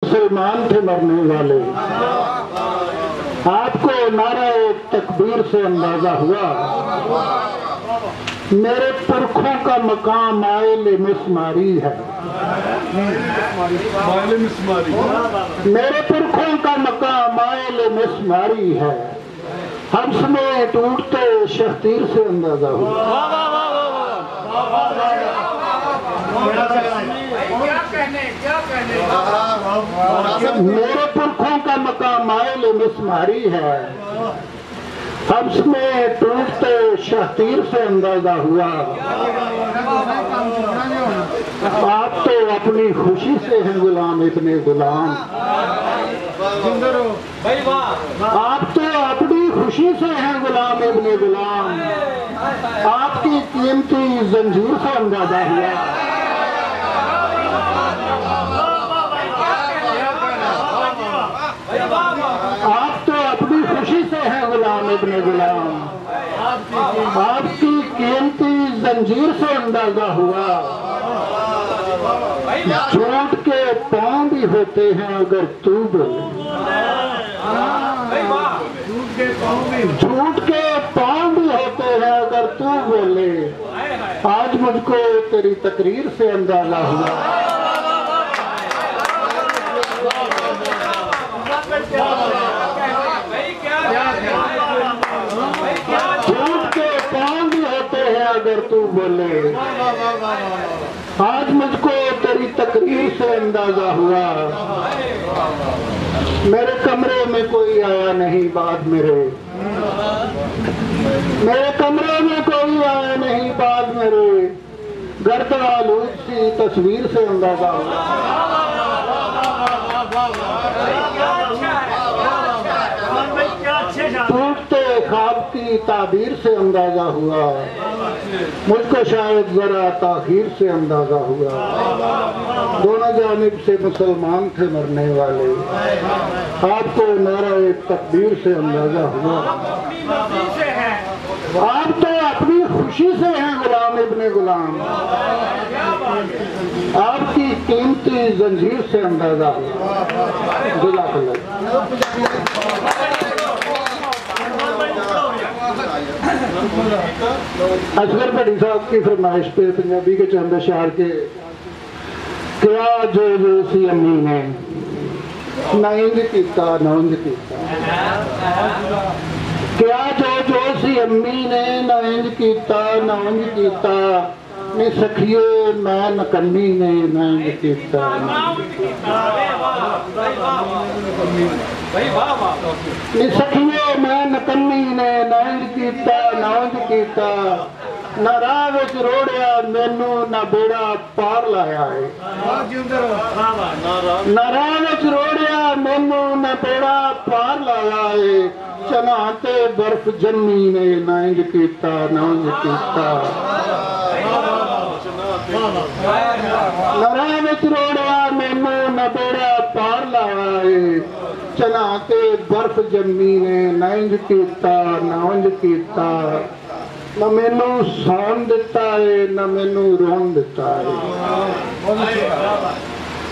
मुसलमान थे मरने वाले। आपको नारे तकबीर से अंदाजा हुआ मेरे पुरखों का मकाम आयल मिसमारी है। मेरे पुरखों का मकाम आयल मिसमारी है। हमसमें टूटते शख्तीर से अंदाजा हुआ। मेरे पुरखों का मकाम आयल मिसमारी है। हमसमें टूटते शख्तीर से अंदाजा हुआ। आप तो अपनी खुशी से हैं गुलाम इतने गुलाम। आप तो अपनी खुशी से हैं गुलाम इतने गुलाम। आपकी कीमती जंजीर से अंदाजा हुआ। आप तो अपनी खुशी से हैं गुलाम इब्ने गुलाम। आपकी कीमती जंजीर से अंदाजा हुआ। झूठ के पांव भी होते हैं अगर तू बोले। झूठ के पांव भी होते हैं अगर तू बोले। आज मुझको तेरी तकरीर से अंदाजा हुआ। झूठ के पांव भी होते हैं अगर तू बोले। आज मुझको तेरी तकरीर से अंदाजा हुआ। मेरे कमरे में कोई आया नहीं बाद मेरे। मेरे कमरे में कोई आया नहीं बाद मेरे। गर्द आलूद सी तस्वीर से अंदाजा हुआ। टूटते ख्वाब की ताबीर से अंदाजा हुआ। मुझको शायद जरा ताखीर से अंदाजा हुआ। दोनों जानिब से मुसलमान थे मरने वाले। आपको नारे तकबीर से अंदाजा हुआ। आप तो अपनी खुशी से हैं गुलाम इब्ने गुलाम। आपकी कीमती जंजीर से अंदाजा हुआ। असगर भट्टी साहब की फरमाइश पे पंजाबी के चंद अशार के क्या जो जो सी अम्मी ने ना इंज कीता ना उंज कीता। क्या जो सी अम्मी ने ना इंज कीता ना उंज कीता। नी सखिए मैं नकन्नी ने ना इंज कीता। नी सखिए मैं नकन्नी ने ना इंज कीता ना उंज कीता। ना राह विच रोड़िया मैनू ना बेड़ा पार लाया है। ना राह विच रोड़िया मैनू ना बेड़ा पार लाया है। चना ते बर्फ जम्मी ने ना इंज कीता ना उंज कीता। ना राह विच रोड़िया मैनू ना बेड़ा पार लाया है। चना ते बर्फ जम्मी ने ना इंज कीता ना उंज कीता। ना मैनू सौन दिता है ना मैनू रोन दिता है।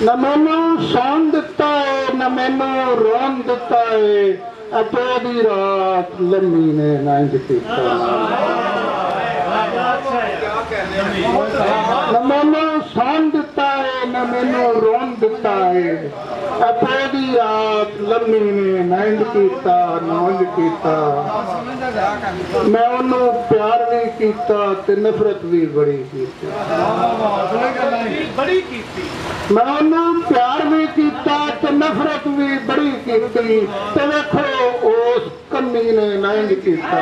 ना मैनू सौन दिता है ना मैनू रोन दिता है। अतो दी रात लम्मी ने ना इंज कीता। ना मैनू सौन दिता है ना मैनू रोन दिता है। अतो दी रात लम्मी ने ना इंज कीता ना उंज कीता। मैं उन्होंने प्यार भी कीता ते नफरत भी बड़ी कीती। मैं उन्होंने प्यार भी कीता ते नफरत भी बड़ी कीती। ते देखो उस कमी ने ना इंज कीता।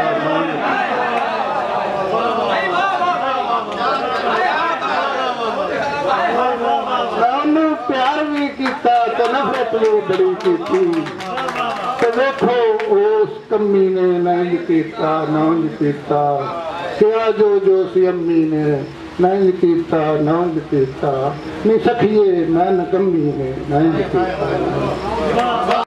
प्यार भी किया तो नफरत भी बड़ी की। तो देखो उस कमी ने नहीं किया नौंज किया। क्या जो सी अम्मी ने नहीं किया नौंज किया। नी सखिए मैं नकम्मी ने नहीं किया।